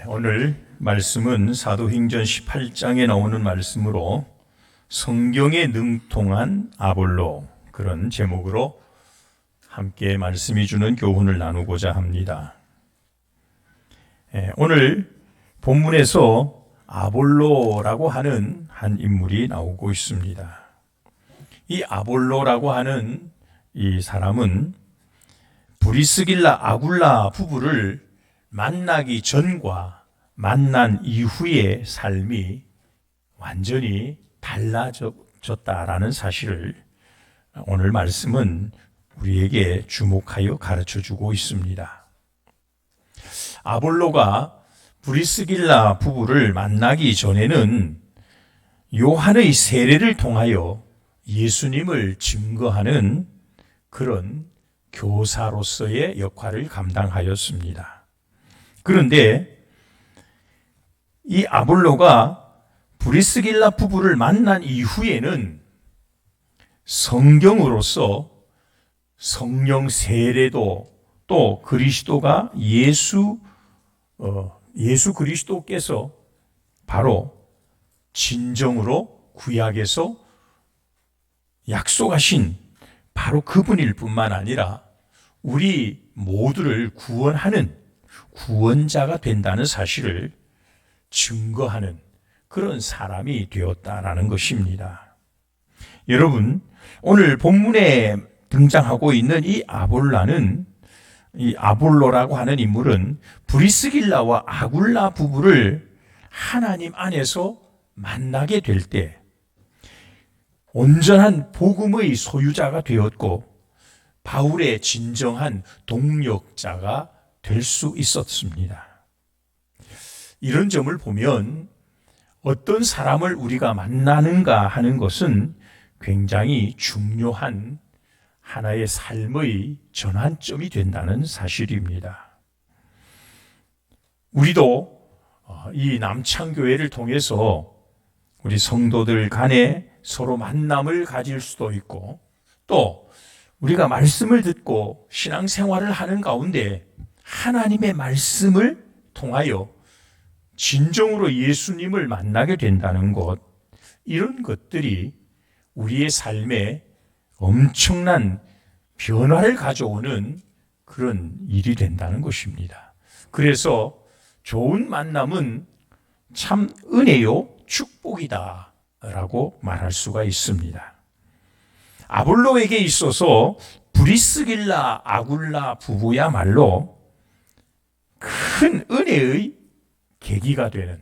오늘 말씀은 사도행전 18장에 나오는 말씀으로 성경에 능통한 아볼로, 그런 제목으로 함께 말씀이 주는 교훈을 나누고자 합니다. 오늘 본문에서 아볼로라고 하는 한 인물이 나오고 있습니다. 이 아볼로라고 하는 이 사람은 브리스길라 아굴라 부부를 만나기 전과 만난 이후의 삶이 완전히 달라졌다라는 사실을 오늘 말씀은 우리에게 주목하여 가르쳐주고 있습니다. 아볼로가 브리스길라 부부를 만나기 전에는 요한의 세례를 통하여 예수님을 증거하는 그런 교사로서의 역할을 감당하였습니다. 그런데 이 아볼로가 브리스길라 부부를 만난 이후에는 성경으로서 성령 세례도, 또 그리스도가 예수 그리스도께서 바로 진정으로 구약에서 약속하신 바로 그분일 뿐만 아니라 우리 모두를 구원하는 구원자가 된다는 사실을 증거하는 그런 사람이 되었다라는 것입니다. 여러분, 오늘 본문에 등장하고 있는 이 아볼로라고 하는 인물은 브리스길라와 아굴라 부부를 하나님 안에서 만나게 될 때 온전한 복음의 소유자가 되었고 바울의 진정한 동력자가 될 수 있었습니다. 이런 점을 보면 어떤 사람을 우리가 만나는가 하는 것은 굉장히 중요한 하나의 삶의 전환점이 된다는 사실입니다. 우리도 이 남창교회를 통해서 우리 성도들 간에 서로 만남을 가질 수도 있고, 또 우리가 말씀을 듣고 신앙생활을 하는 가운데 하나님의 말씀을 통하여 진정으로 예수님을 만나게 된다는 것, 이런 것들이 우리의 삶에 엄청난 변화를 가져오는 그런 일이 된다는 것입니다. 그래서 좋은 만남은 참 은혜요, 축복이다 라고 말할 수가 있습니다. 아볼로에게 있어서 브리스길라 아굴라 부부야말로 큰 은혜의 계기가 되는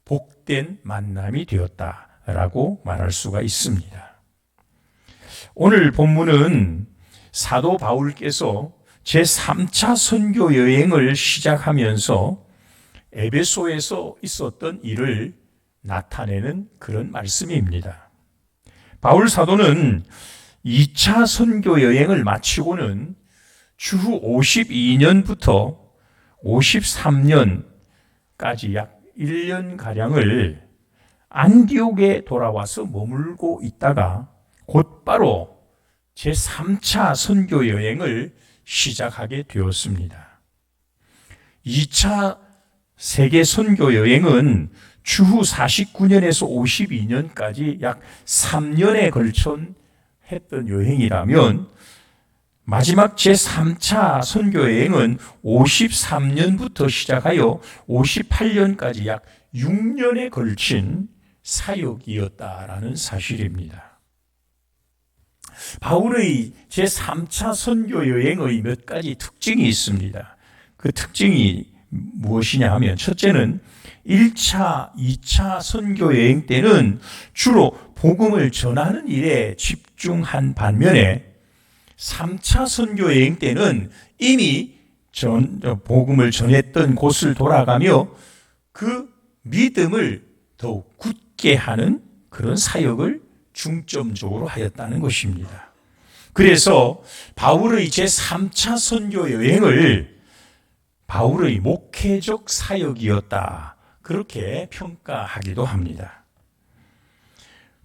복된 만남이 되었다라고 말할 수가 있습니다. 오늘 본문은 사도 바울께서 제3차 선교 여행을 시작하면서 에베소에서 있었던 일을 나타내는 그런 말씀입니다. 바울 사도는 2차 선교 여행을 마치고는 추후 52년부터 53년까지 약 1년가량을 안디옥에 돌아와서 머물고 있다가 곧바로 제3차 선교 여행을 시작하게 되었습니다. 2차 세계 선교 여행은 추후 49년에서 52년까지 약 3년에 걸쳐 했던 여행이라면 마지막 제3차 선교 여행은 53년부터 시작하여 58년까지 약 6년에 걸친 사역이었다라는 사실입니다. 바울의 제3차 선교 여행의 몇 가지 특징이 있습니다. 그 특징이 무엇이냐 하면, 첫째는 1차, 2차 선교 여행 때는 주로 복음을 전하는 일에 집중한 반면에 3차 선교 여행 때는 이미 복음을 전했던 곳을 돌아가며 그 믿음을 더욱 굳게 하는 그런 사역을 중점적으로 하였다는 것입니다. 그래서 바울의 제3차 선교 여행을 바울의 목회적 사역이었다, 그렇게 평가하기도 합니다.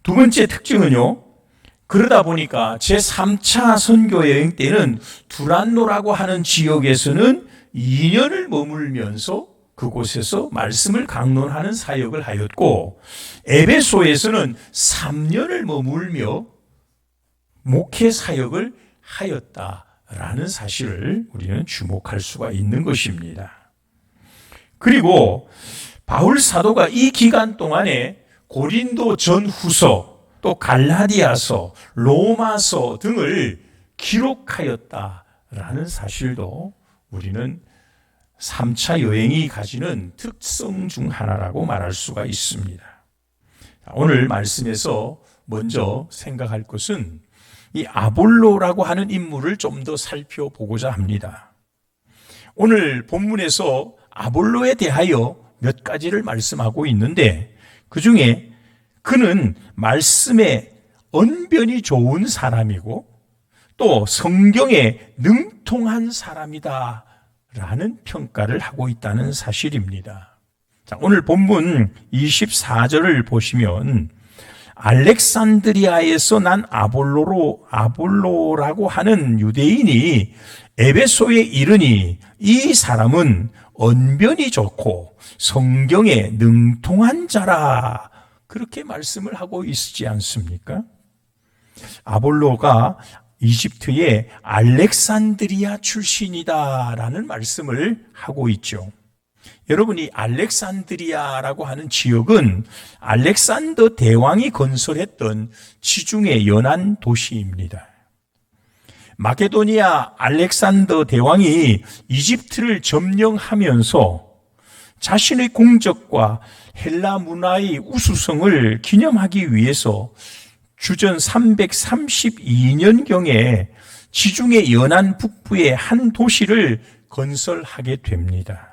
두 번째 특징은요, 그러다 보니까 제3차 선교 여행 때는 두란노라고 하는 지역에서는 2년을 머물면서 그곳에서 말씀을 강론하는 사역을 하였고, 에베소에서는 3년을 머물며 목회 사역을 하였다라는 사실을 우리는 주목할 수가 있는 것입니다. 그리고 바울 사도가 이 기간 동안에 고린도 전후서, 또 갈라디아서, 로마서 등을 기록하였다라는 사실도 우리는 3차 여행이 가지는 특성 중 하나라고 말할 수가 있습니다. 오늘 말씀에서 먼저 생각할 것은 이 아볼로라고 하는 인물을 좀 더 살펴보고자 합니다. 오늘 본문에서 아볼로에 대하여 몇 가지를 말씀하고 있는데, 그 중에 그는 말씀에 언변이 좋은 사람이고 또 성경에 능통한 사람이다 라는 평가를 하고 있다는 사실입니다. 자, 오늘 본문 24절을 보시면 알렉산드리아에서 난 아볼로라고 하는 유대인이 에베소에 이르니 이 사람은 언변이 좋고 성경에 능통한 자라, 그렇게 말씀을 하고 있지 않습니까? 아볼로가 이집트의 알렉산드리아 출신이다라는 말씀을 하고 있죠. 여러분, 이 알렉산드리아라고 하는 지역은 알렉산더 대왕이 건설했던 지중해 연안 도시입니다. 마게도니아 알렉산더 대왕이 이집트를 점령하면서 자신의 공적과 헬라 문화의 우수성을 기념하기 위해서 주전 332년경에 지중해 연안 북부의 한 도시를 건설하게 됩니다.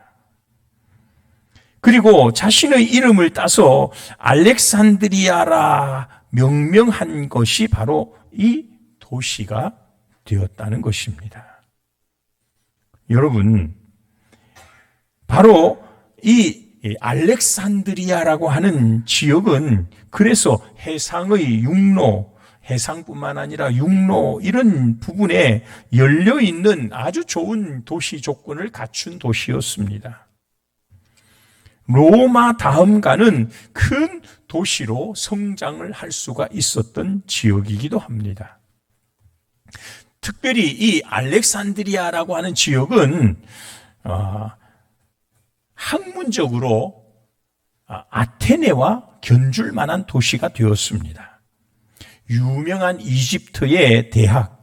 그리고 자신의 이름을 따서 알렉산드리아라 명명한 것이 바로 이 도시가 되었다는 것입니다. 여러분, 바로 이 알렉산드리아라고 하는 지역은 그래서 해상의 육로, 해상뿐만 아니라 육로 이런 부분에 열려있는 아주 좋은 도시 조건을 갖춘 도시였습니다. 로마 다음 가는 큰 도시로 성장을 할 수가 있었던 지역이기도 합니다. 특별히 이 알렉산드리아라고 하는 지역은 학문적으로 아테네와 견줄 만한 도시가 되었습니다. 유명한 이집트의 대학,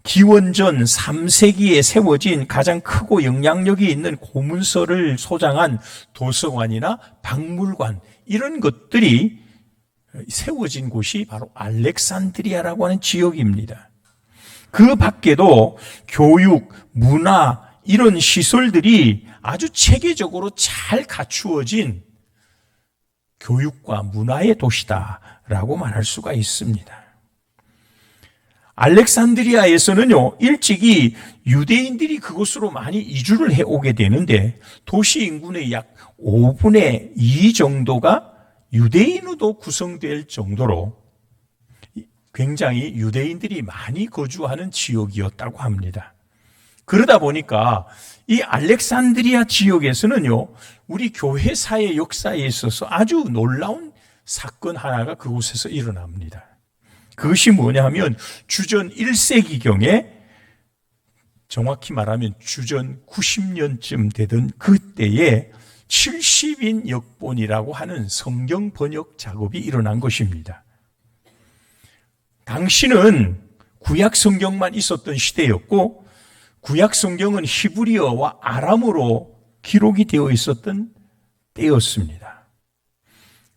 기원전 3세기에 세워진 가장 크고 영향력이 있는 고문서를 소장한 도서관이나 박물관, 이런 것들이 세워진 곳이 바로 알렉산드리아라고 하는 지역입니다. 그 밖에도 교육, 문화, 이런 시설들이 아주 체계적으로 잘 갖추어진 교육과 문화의 도시다라고 말할 수가 있습니다. 알렉산드리아에서는요, 일찍이 유대인들이 그곳으로 많이 이주를 해오게 되는데 도시 인구의 약 5분의 2 정도가 유대인으로 구성될 정도로 굉장히 유대인들이 많이 거주하는 지역이었다고 합니다. 그러다 보니까 이 알렉산드리아 지역에서는요, 우리 교회사의 역사에 있어서 아주 놀라운 사건 하나가 그곳에서 일어납니다. 그것이 뭐냐 하면 주전 1세기경에, 정확히 말하면 주전 90년쯤 되던 그때에 70인 역본이라고 하는 성경 번역 작업이 일어난 것입니다. 당시는 구약 성경만 있었던 시대였고, 구약 성경은 히브리어와 아람어로 기록이 되어 있었던 때였습니다.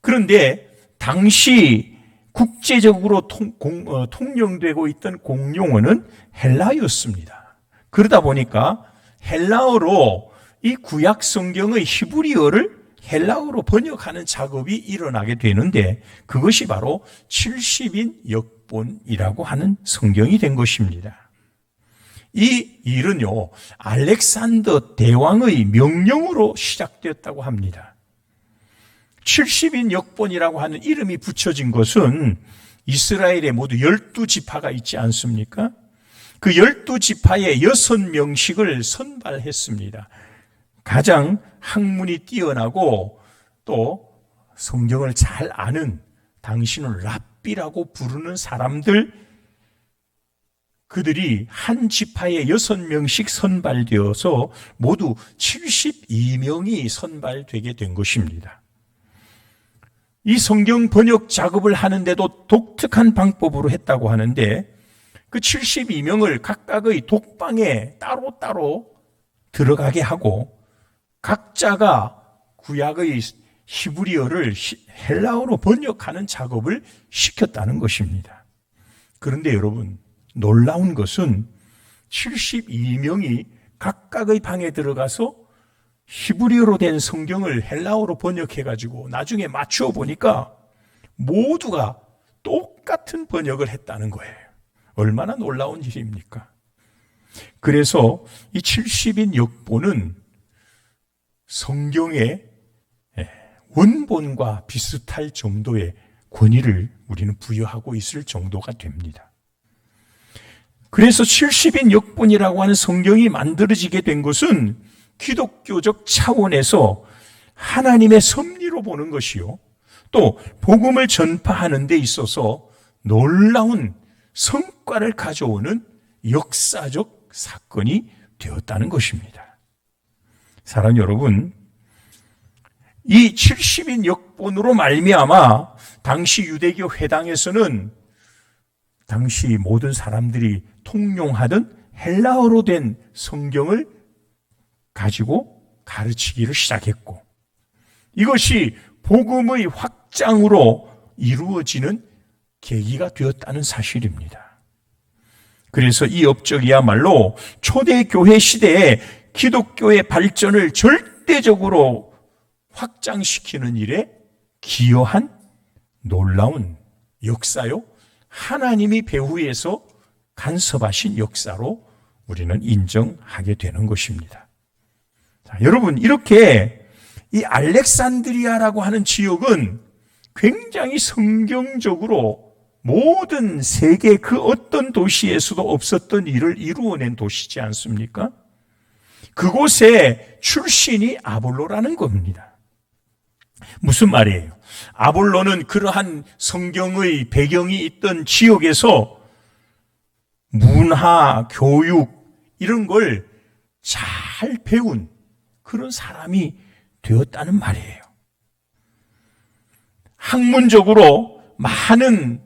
그런데 당시 국제적으로 통용되고 있던 공용어는 헬라어였습니다. 그러다 보니까 헬라어로 이 구약 성경의 히브리어를 헬라어로 번역하는 작업이 일어나게 되는데, 그것이 바로 70인 역본이라고 하는 성경이 된 것입니다. 이 일은요, 알렉산더 대왕의 명령으로 시작되었다고 합니다. 70인 역본이라고 하는 이름이 붙여진 것은 이스라엘에 모두 12지파가 있지 않습니까? 그 12지파의 6명씩을 선발했습니다. 가장 학문이 뛰어나고 또 성경을 잘 아는, 당신을 랍비라고 부르는 사람들, 그들이 한 지파에 6명씩 선발되어서 모두 72명이 선발되게 된 것입니다. 이 성경 번역 작업을 하는데도 독특한 방법으로 했다고 하는데, 그 72명을 각각의 독방에 따로따로 들어가게 하고 각자가 구약의 히브리어를 헬라어로 번역하는 작업을 시켰다는 것입니다. 그런데 여러분, 놀라운 것은 72명이 각각의 방에 들어가서 히브리어로 된 성경을 헬라어로 번역해가지고 나중에 맞추어 보니까 모두가 똑같은 번역을 했다는 거예요. 얼마나 놀라운 일입니까? 그래서 이 70인 역본은 성경의 원본과 비슷할 정도의 권위를 우리는 부여하고 있을 정도가 됩니다. 그래서 70인 역본이라고 하는 성경이 만들어지게 된 것은 기독교적 차원에서 하나님의 섭리로 보는 것이요, 또 복음을 전파하는 데 있어서 놀라운 성과를 가져오는 역사적 사건이 되었다는 것입니다. 사랑하는 여러분, 이 70인 역본으로 말미암아 당시 유대교 회당에서는 당시 모든 사람들이 통용하던 헬라어로 된 성경을 가지고 가르치기를 시작했고, 이것이 복음의 확장으로 이루어지는 계기가 되었다는 사실입니다. 그래서 이 업적이야말로 초대교회 시대에 기독교의 발전을 절대적으로 확장시키는 일에 기여한 놀라운 역사요, 하나님이 배후에서 간섭하신 역사로 우리는 인정하게 되는 것입니다. 자, 여러분, 이렇게 이 알렉산드리아라고 하는 지역은 굉장히 성경적으로 모든 세계 그 어떤 도시에서도 없었던 일을 이루어낸 도시지 않습니까? 그곳의 출신이 아볼로라는 겁니다. 무슨 말이에요? 아볼로는 그러한 성경의 배경이 있던 지역에서 문화, 교육 이런 걸 잘 배운 그런 사람이 되었다는 말이에요. 학문적으로 많은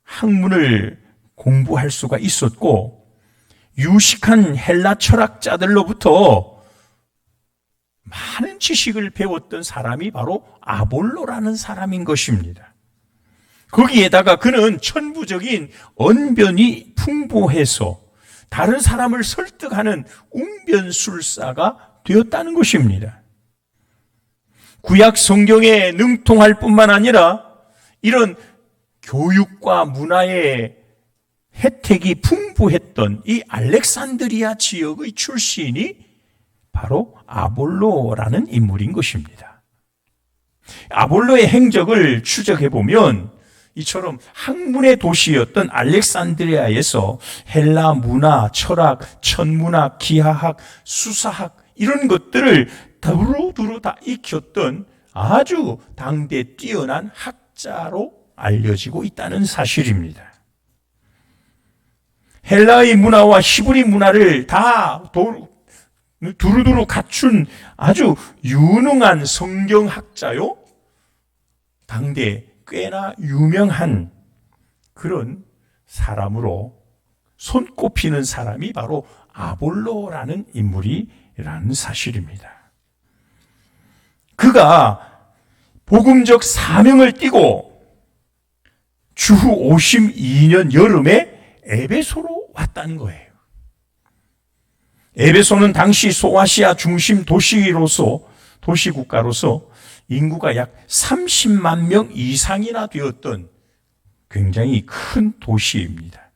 학문을 공부할 수가 있었고, 유식한 헬라 철학자들로부터 많은 지식을 배웠던 사람이 바로 아볼로라는 사람인 것입니다. 거기에다가 그는 천부적인 언변이 풍부해서 다른 사람을 설득하는 웅변술사가 되었다는 것입니다. 구약 성경에 능통할 뿐만 아니라 이런 교육과 문화의 혜택이 풍부했던 이 알렉산드리아 지역의 출신이 바로 아볼로라는 인물인 것입니다. 아볼로의 행적을 추적해 보면 이처럼 학문의 도시였던 알렉산드리아에서 헬라 문화, 철학, 천문학, 기하학, 수사학 이런 것들을 두루두루 다 익혔던 아주 당대 뛰어난 학자로 알려지고 있다는 사실입니다. 헬라의 문화와 히브리 문화를 다 두루두루 갖춘 아주 유능한 성경학자요, 당대 꽤나 유명한 그런 사람으로 손꼽히는 사람이 바로 아볼로라는 인물이라는 사실입니다. 그가 복음적 사명을 띠고 주후 52년 여름에 에베소로 왔다는 거예요. 에베소는 당시 소아시아 중심 도시국가로서 인구가 약 30만 명 이상이나 되었던 굉장히 큰 도시입니다.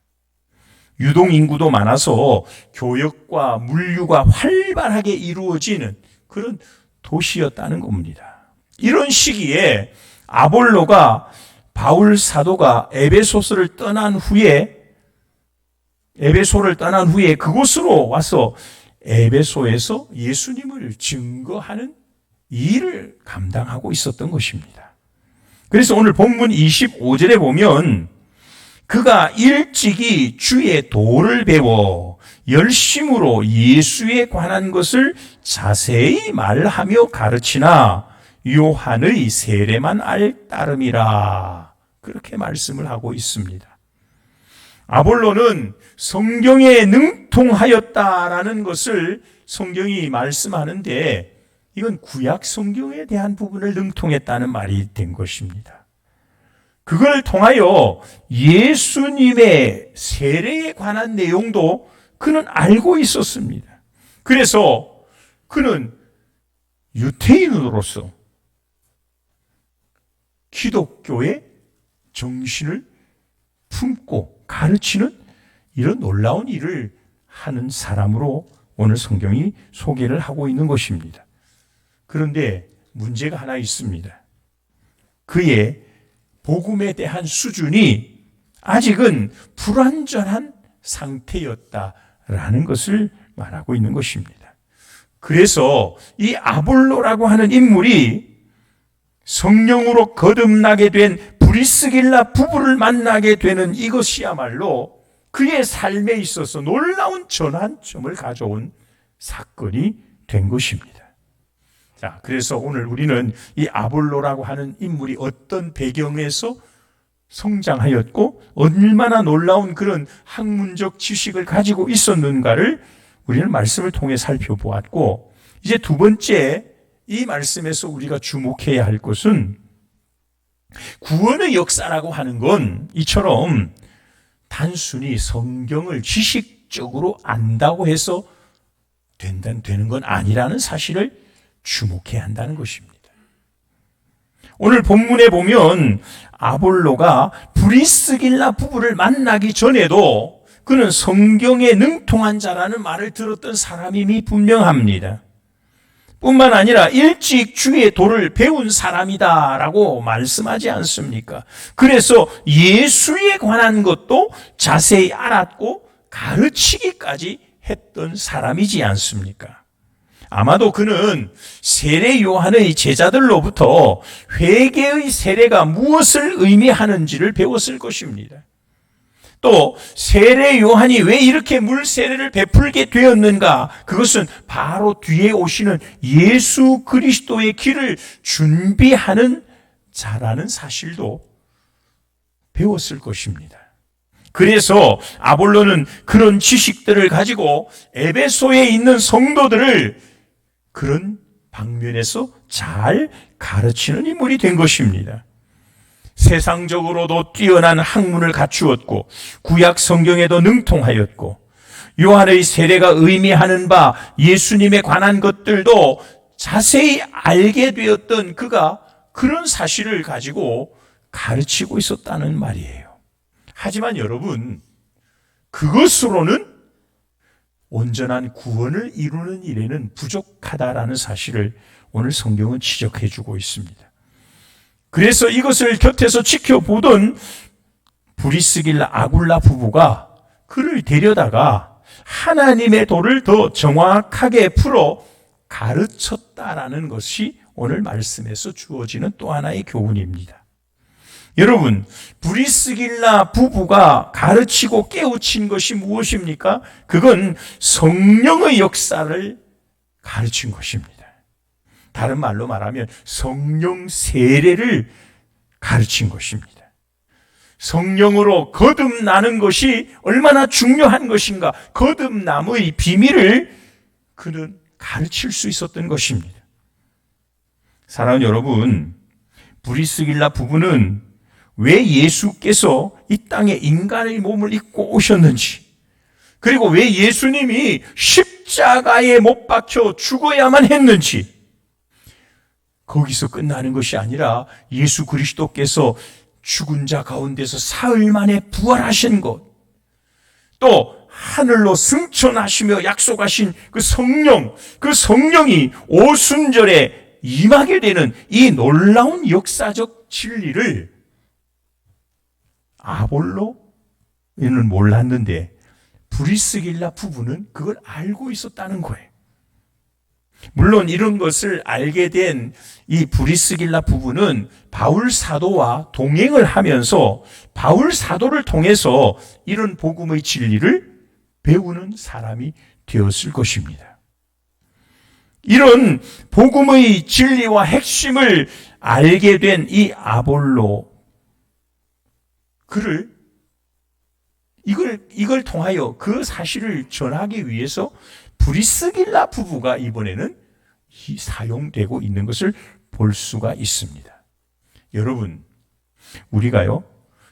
유동인구도 많아서 교역과 물류가 활발하게 이루어지는 그런 도시였다는 겁니다. 이런 시기에 아볼로가 바울 사도가 에베소를 떠난 후에 그곳으로 와서 에베소에서 예수님을 증거하는 이 일을 감당하고 있었던 것입니다. 그래서 오늘 본문 25절에 보면 그가 일찍이 주의 도를 배워 열심으로 예수에 관한 것을 자세히 말하며 가르치나 요한의 세례만 알 따름이라. 그렇게 말씀을 하고 있습니다. 아볼로는 성경에 능통하였다라는 것을 성경이 말씀하는데 이건 구약 성경에 대한 부분을 능통했다는 말이 된 것입니다. 그걸 통하여 예수님의 세례에 관한 내용도 그는 알고 있었습니다. 그래서 그는 유태인으로서 기독교의 정신을 품고 가르치는 이런 놀라운 일을 하는 사람으로 오늘 성경이 소개를 하고 있는 것입니다. 그런데 문제가 하나 있습니다. 그의 복음에 대한 수준이 아직은 불완전한 상태였다라는 것을 말하고 있는 것입니다. 그래서 이 아볼로라고 하는 인물이 성령으로 거듭나게 된 브리스길라 부부를 만나게 되는 이것이야말로 그의 삶에 있어서 놀라운 전환점을 가져온 사건이 된 것입니다. 자, 그래서 오늘 우리는 이 아볼로라고 하는 인물이 어떤 배경에서 성장하였고 얼마나 놀라운 그런 학문적 지식을 가지고 있었는가를 우리는 말씀을 통해 살펴보았고, 이제 두 번째 이 말씀에서 우리가 주목해야 할 것은 구원의 역사라고 하는 건 이처럼 단순히 성경을 지식적으로 안다고 해서 되는 건 아니라는 사실을 주목해야 한다는 것입니다. 오늘 본문에 보면 아볼로가 브리스길라 부부를 만나기 전에도 그는 성경에 능통한 자라는 말을 들었던 사람임이 분명합니다. 뿐만 아니라 일찍 주의 도를 배운 사람이다라고 말씀하지 않습니까? 그래서 예수에 관한 것도 자세히 알았고 가르치기까지 했던 사람이지 않습니까? 아마도 그는 세례 요한의 제자들로부터 회개의 세례가 무엇을 의미하는지를 배웠을 것입니다. 또 세례 요한이 왜 이렇게 물 세례를 베풀게 되었는가? 그것은 바로 뒤에 오시는 예수 그리스도의 길을 준비하는 자라는 사실도 배웠을 것입니다. 그래서 아볼로는 그런 지식들을 가지고 에베소에 있는 성도들을 그런 방면에서 잘 가르치는 인물이 된 것입니다. 세상적으로도 뛰어난 학문을 갖추었고 구약 성경에도 능통하였고 요한의 세례가 의미하는 바 예수님에 관한 것들도 자세히 알게 되었던 그가 그런 사실을 가지고 가르치고 있었다는 말이에요. 하지만 여러분, 그것으로는 온전한 구원을 이루는 일에는 부족하다라는 사실을 오늘 성경은 지적해 주고 있습니다. 그래서 이것을 곁에서 지켜보던 브리스길라 아굴라 부부가 그를 데려다가 하나님의 도를 더 정확하게 풀어 가르쳤다라는 것이 오늘 말씀에서 주어지는 또 하나의 교훈입니다. 여러분, 브리스길라 부부가 가르치고 깨우친 것이 무엇입니까? 그건 성령의 역사를 가르친 것입니다. 다른 말로 말하면 성령 세례를 가르친 것입니다. 성령으로 거듭나는 것이 얼마나 중요한 것인가, 거듭남의 비밀을 그는 가르칠 수 있었던 것입니다. 사랑하는 여러분, 브리스길라 부부는 왜 예수께서 이 땅에 인간의 몸을 입고 오셨는지, 그리고 왜 예수님이 십자가에 못 박혀 죽어야만 했는지, 거기서 끝나는 것이 아니라 예수 그리스도께서 죽은 자 가운데서 사흘 만에 부활하신 것, 또 하늘로 승천하시며 약속하신 그 성령이 오순절에 임하게 되는 이 놀라운 역사적 진리를 아볼로는 몰랐는데 브리스길라 부부는 그걸 알고 있었다는 거예요. 물론 이런 것을 알게 된 이 브리스길라 부부는 바울 사도와 동행을 하면서 바울 사도를 통해서 이런 복음의 진리를 배우는 사람이 되었을 것입니다. 이런 복음의 진리와 핵심을 알게 된 이 아볼로, 이걸 통하여 그 사실을 전하기 위해서 브리스길라 부부가 이번에는 사용되고 있는 것을 볼 수가 있습니다. 여러분, 우리가요,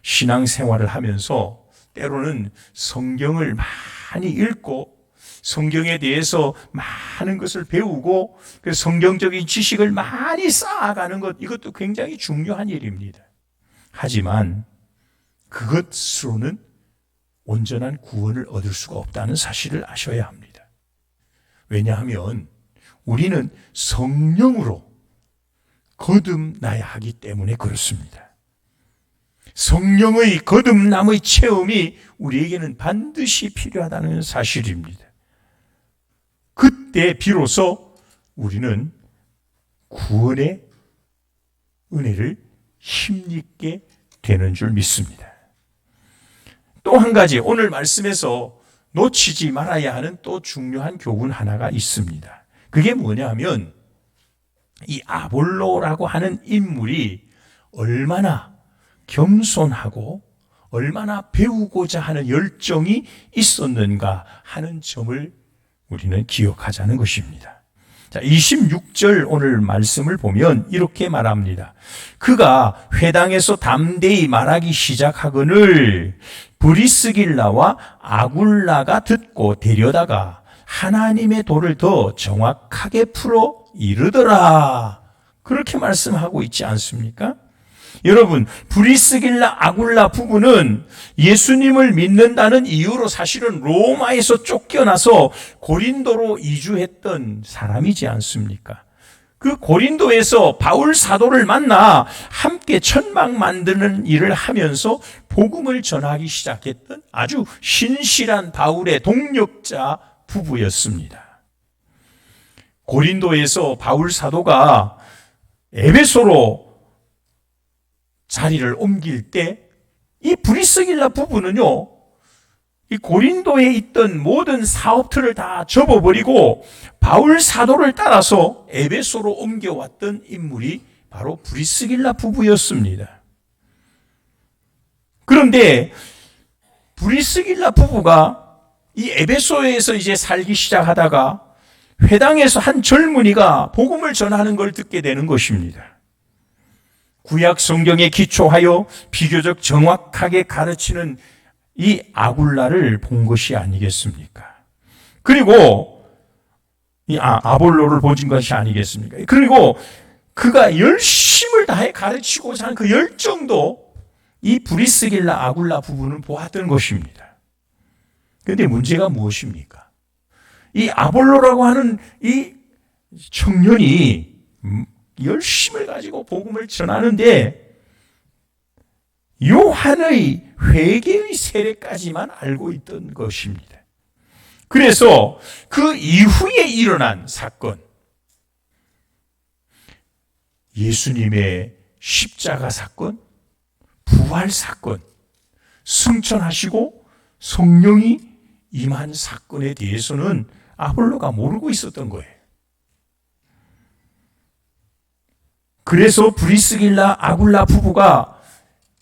신앙생활을 하면서 때로는 성경을 많이 읽고 성경에 대해서 많은 것을 배우고 성경적인 지식을 많이 쌓아가는 것, 이것도 굉장히 중요한 일입니다. 하지만 그것으로는 온전한 구원을 얻을 수가 없다는 사실을 아셔야 합니다. 왜냐하면 우리는 성령으로 거듭나야 하기 때문에 그렇습니다. 성령의 거듭남의 체험이 우리에게는 반드시 필요하다는 사실입니다. 그때 비로소 우리는 구원의 은혜를 힘있게 되는 줄 믿습니다. 또 한 가지, 오늘 말씀에서 놓치지 말아야 하는 또 중요한 교훈 하나가 있습니다. 그게 뭐냐 하면 이 아볼로라고 하는 인물이 얼마나 겸손하고 얼마나 배우고자 하는 열정이 있었는가 하는 점을 우리는 기억하자는 것입니다. 자, 26절 오늘 말씀을 보면 이렇게 말합니다. 그가 회당에서 담대히 말하기 시작하거늘 브리스길라와 아굴라가 듣고 데려다가 하나님의 도를 더 정확하게 풀어 이르더라. 그렇게 말씀하고 있지 않습니까? 여러분, 브리스길라 아굴라 부부는 예수님을 믿는다는 이유로 사실은 로마에서 쫓겨나서 고린도로 이주했던 사람이지 않습니까? 그 고린도에서 바울 사도를 만나 함께 천막 만드는 일을 하면서 복음을 전하기 시작했던 아주 신실한 바울의 동력자 부부였습니다. 고린도에서 바울 사도가 에베소로 자리를 옮길 때 이 브리스길라 부부는요, 이 고린도에 있던 모든 사업들을 다 접어버리고 바울 사도를 따라서 에베소로 옮겨왔던 인물이 바로 브리스길라 부부였습니다. 그런데 브리스길라 부부가 이 에베소에서 이제 살기 시작하다가 회당에서 한 젊은이가 복음을 전하는 걸 듣게 되는 것입니다. 구약 성경에 기초하여 비교적 정확하게 가르치는 이 아굴라를 본 것이 아니겠습니까? 그리고 이 아볼로를 보진 것이 아니겠습니까? 그리고 그가 열심을 다해 가르치고자 하는 그 열정도 이 브리스길라 아굴라 부부는 보았던 것입니다. 그런데 문제가 무엇입니까? 이 아볼로라고 하는 이 청년이 열심을 가지고 복음을 전하는데 요한의 회개의 세례까지만 알고 있던 것입니다. 그래서 그 이후에 일어난 사건, 예수님의 십자가 사건, 부활 사건, 승천하시고 성령이 임한 사건에 대해서는 아볼로가 모르고 있었던 거예요. 그래서 브리스길라 아굴라 부부가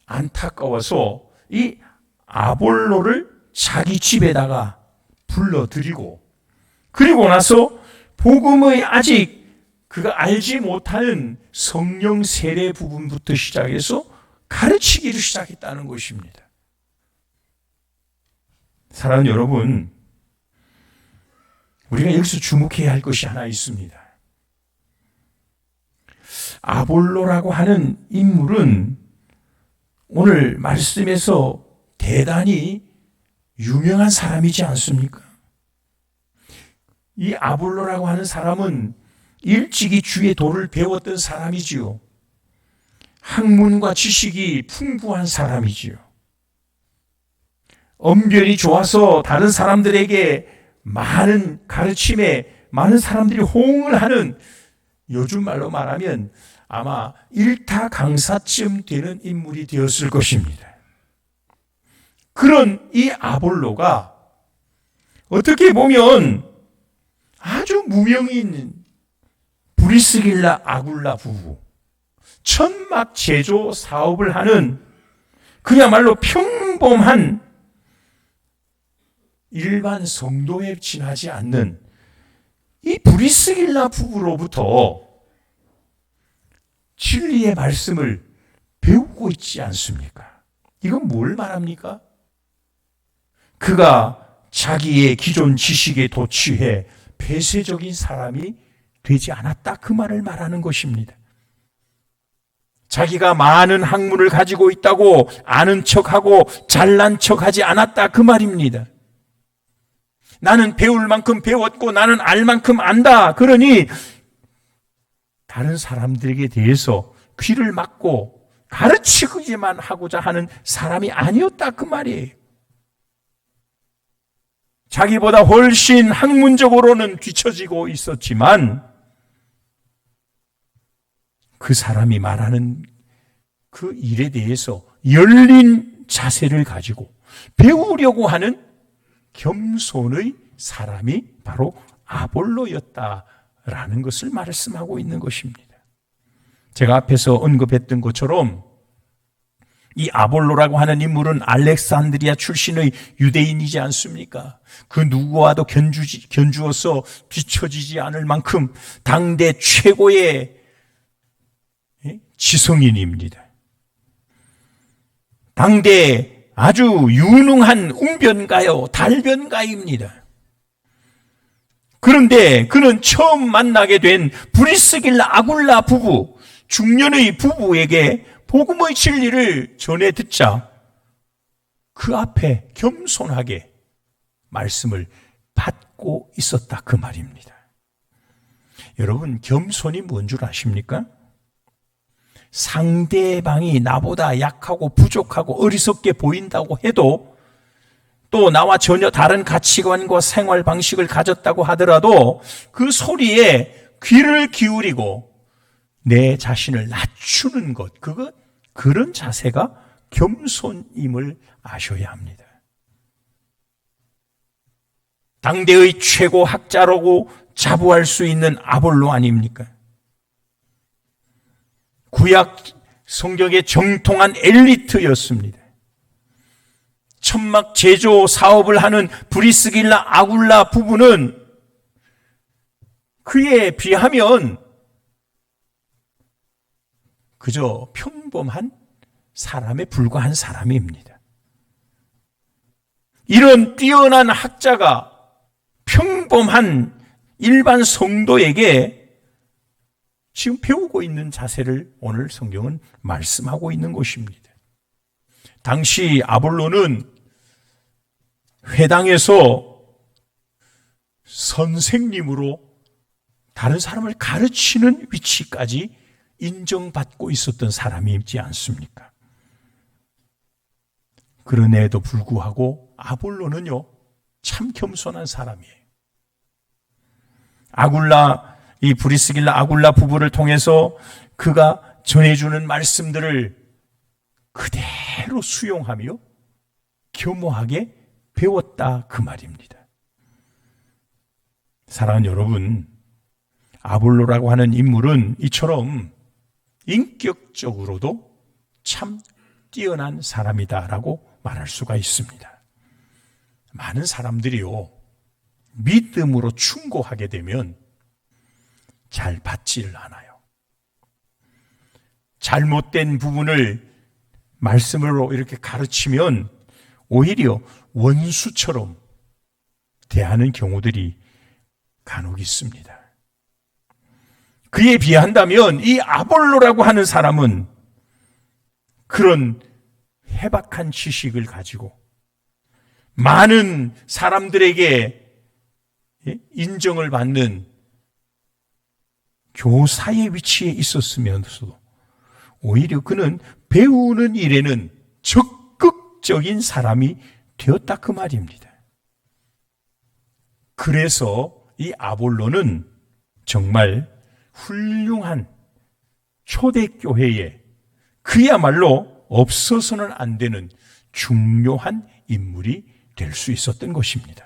안타까워서 이 아볼로를 자기 집에다가 불러들이고, 그리고 나서 복음의 아직 그가 알지 못하는 성령 세례 부분부터 시작해서 가르치기를 시작했다는 것입니다. 사랑하는 여러분, 우리가 여기서 주목해야 할 것이 하나 있습니다. 아볼로라고 하는 인물은 오늘 말씀에서 대단히 유명한 사람이지 않습니까? 이 아볼로라고 하는 사람은 일찍이 주의 도를 배웠던 사람이지요. 학문과 지식이 풍부한 사람이지요. 언변이 좋아서 다른 사람들에게 많은 가르침에 많은 사람들이 호응을 하는, 요즘 말로 말하면 아마 일타 강사쯤 되는 인물이 되었을 것입니다. 그런 이 아볼로가 어떻게 보면 아주 무명인 브리스길라 아굴라 부부, 천막 제조 사업을 하는 그야말로 평범한 일반 성도에 지나지 않는 이 브리스길라 부부로부터 진리의 말씀을 배우고 있지 않습니까? 이건 뭘 말합니까? 그가 자기의 기존 지식에 도취해 폐쇄적인 사람이 되지 않았다, 그 말을 말하는 것입니다. 자기가 많은 학문을 가지고 있다고 아는 척하고 잘난 척하지 않았다, 그 말입니다. 나는 배울 만큼 배웠고 나는 알 만큼 안다, 그러니 다른 사람들에게 대해서 귀를 막고 가르치기만 하고자 하는 사람이 아니었다, 그 말이에요. 자기보다 훨씬 학문적으로는 뒤처지고 있었지만 그 사람이 말하는 그 일에 대해서 열린 자세를 가지고 배우려고 하는 겸손의 사람이 바로 아볼로였다라는 것을 말씀하고 있는 것입니다. 제가 앞에서 언급했던 것처럼 이 아볼로라고 하는 인물은 알렉산드리아 출신의 유대인이지 않습니까? 그 누구와도 견주어서 뒤처지지 않을 만큼 당대 최고의 지성인입니다. 당대 아주 유능한 웅변가요, 달변가입니다. 그런데 그는 처음 만나게 된 브리스길라 아굴라 부부, 중년의 부부에게 복음의 진리를 전해 듣자 그 앞에 겸손하게 말씀을 받고 있었다, 그 말입니다. 여러분, 겸손이 뭔 줄 아십니까? 상대방이 나보다 약하고 부족하고 어리석게 보인다고 해도, 또 나와 전혀 다른 가치관과 생활 방식을 가졌다고 하더라도 그 소리에 귀를 기울이고 내 자신을 낮추는 것, 그런 자세가 겸손임을 아셔야 합니다. 당대의 최고 학자라고 자부할 수 있는 아볼로 아닙니까? 구약 성경의 정통한 엘리트였습니다. 천막 제조 사업을 하는 브리스길라 아굴라 부부는 그에 비하면 그저 평범한 사람에 불과한 사람입니다. 이런 뛰어난 학자가 평범한 일반 성도에게 지금 배우고 있는 자세를 오늘 성경은 말씀하고 있는 것입니다. 당시 아볼로는 회당에서 선생님으로 다른 사람을 가르치는 위치까지 인정받고 있었던 사람이지 않습니까? 그런에도 불구하고 아볼로는요, 참 겸손한 사람이에요. 이 브리스길라 아굴라 부부를 통해서 그가 전해주는 말씀들을 그대로 수용하며 겸허하게 배웠다, 그 말입니다. 사랑하는 여러분, 아볼로라고 하는 인물은 이처럼 인격적으로도 참 뛰어난 사람이다라고 말할 수가 있습니다. 많은 사람들이요, 믿음으로 충고하게 되면 잘 받지를 않아요. 잘못된 부분을 말씀으로 이렇게 가르치면 오히려 원수처럼 대하는 경우들이 간혹 있습니다. 그에 비한다면 이 아볼로라고 하는 사람은 그런 해박한 지식을 가지고 많은 사람들에게 인정을 받는 교사의 위치에 있었으면서도 오히려 그는 배우는 일에는 적극적인 사람이 되었다, 그 말입니다. 그래서 이 아볼로는 정말 훌륭한 초대교회에 그야말로 없어서는 안 되는 중요한 인물이 될 수 있었던 것입니다.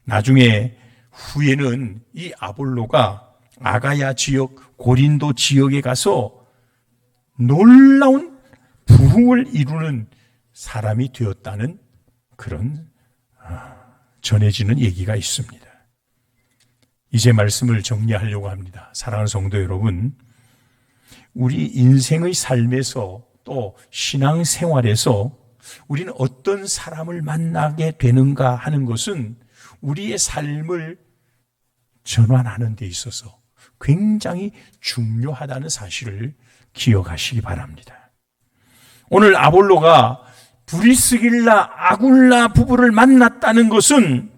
나중에 후에는 이 아볼로가 아가야 지역, 고린도 지역에 가서 놀라운 부흥을 이루는 사람이 되었다는 그런 전해지는 얘기가 있습니다. 이제 말씀을 정리하려고 합니다. 사랑하는 성도 여러분, 우리 인생의 삶에서 또 신앙생활에서 우리는 어떤 사람을 만나게 되는가 하는 것은 우리의 삶을 전환하는 데 있어서 굉장히 중요하다는 사실을 기억하시기 바랍니다. 오늘 아볼로가 브리스길라, 아굴라 부부를 만났다는 것은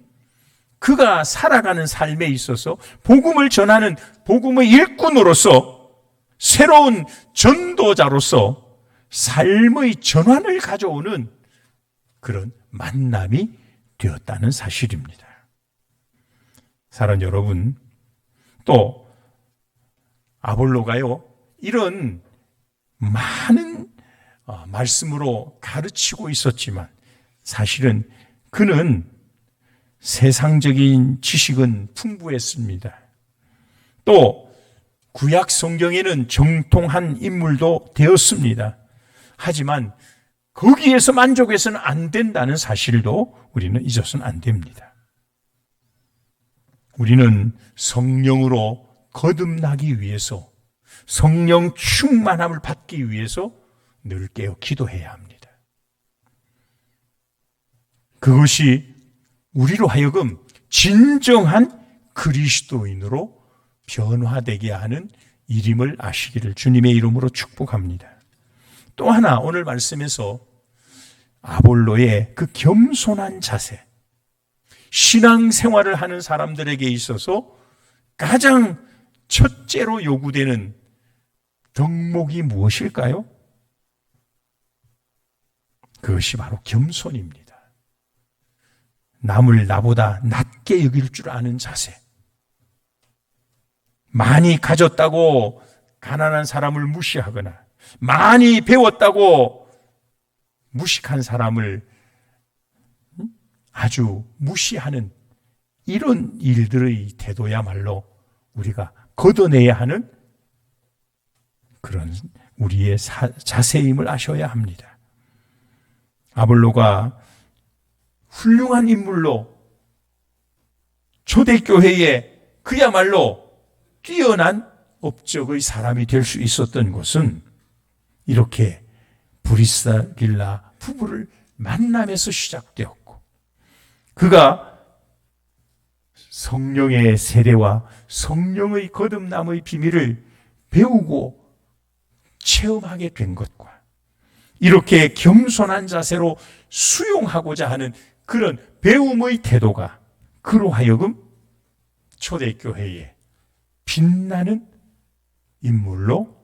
그가 살아가는 삶에 있어서 복음을 전하는 복음의 일꾼으로서 새로운 전도자로서 삶의 전환을 가져오는 그런 만남이 되었다는 사실입니다. 사랑하는 여러분, 또 아볼로가요, 이런 많은 말씀으로 가르치고 있었지만 사실은 그는 세상적인 지식은 풍부했습니다. 또 구약 성경에는 정통한 인물도 되었습니다. 하지만 거기에서 만족해서는 안 된다는 사실도 우리는 잊어서는 안 됩니다. 우리는 성령으로 거듭나기 위해서, 성령 충만함을 받기 위해서 늘 깨어 기도해야 합니다. 그것이 우리로 하여금 진정한 그리스도인으로 변화되게 하는 일임을 아시기를 주님의 이름으로 축복합니다. 또 하나 오늘 말씀에서 아볼로의 그 겸손한 자세, 신앙생활을 하는 사람들에게 있어서 가장 첫째로 요구되는 덕목이 무엇일까요? 그것이 바로 겸손입니다. 남을 나보다 낮게 여길 줄 아는 자세. 많이 가졌다고 가난한 사람을 무시하거나 많이 배웠다고 무식한 사람을 아주 무시하는 이런 일들의 태도야말로 우리가 걷어내야 하는 그런 우리의 자세임을 아셔야 합니다. 아볼로가 훌륭한 인물로 초대교회에 그야말로 뛰어난 업적의 사람이 될 수 있었던 것은 이렇게 브리스길라 부부를 만남에서 시작되었고, 그가 성령의 세례와 성령의 거듭남의 비밀을 배우고 체험하게 된 것과 이렇게 겸손한 자세로 수용하고자 하는 그런 배움의 태도가 그로 하여금 초대교회에 빛나는 인물로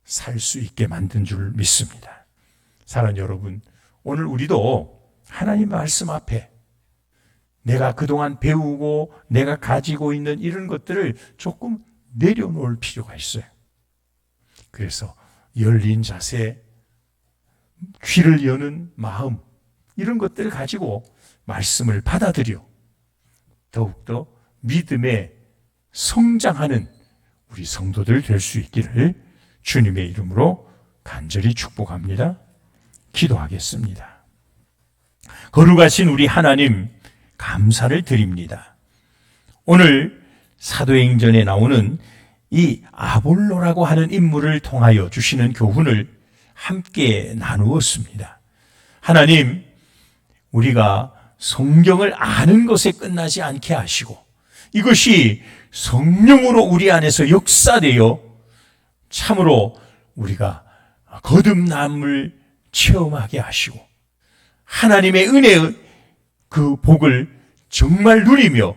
살 수 있게 만든 줄 믿습니다. 사랑하는 여러분, 오늘 우리도 하나님 말씀 앞에 내가 그동안 배우고 내가 가지고 있는 이런 것들을 조금 내려놓을 필요가 있어요. 그래서 열린 자세, 귀를 여는 마음, 이런 것들을 가지고 말씀을 받아들여 더욱더 믿음에 성장하는 우리 성도들 될 수 있기를 주님의 이름으로 간절히 축복합니다. 기도하겠습니다. 거룩하신 우리 하나님, 감사를 드립니다. 오늘 사도행전에 나오는 이 아볼로라고 하는 인물을 통하여 주시는 교훈을 함께 나누었습니다. 하나님, 우리가 성경을 아는 것에 끝나지 않게 하시고 이것이 성령으로 우리 안에서 역사되어 참으로 우리가 거듭남을 체험하게 하시고 하나님의 은혜의 그 복을 정말 누리며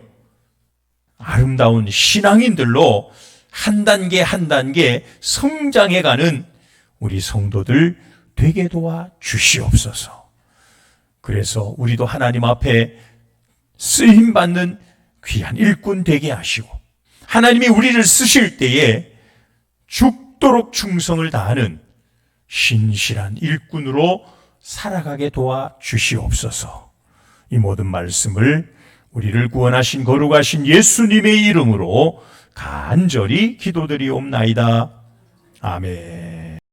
아름다운 신앙인들로 한 단계 한 단계 성장해가는 우리 성도들 되게 도와 주시옵소서. 그래서 우리도 하나님 앞에 쓰임받는 귀한 일꾼 되게 하시고, 하나님이 우리를 쓰실 때에 죽도록 충성을 다하는 신실한 일꾼으로 살아가게 도와주시옵소서. 이 모든 말씀을 우리를 구원하신 거룩하신 예수님의 이름으로 간절히 기도드리옵나이다. 아멘.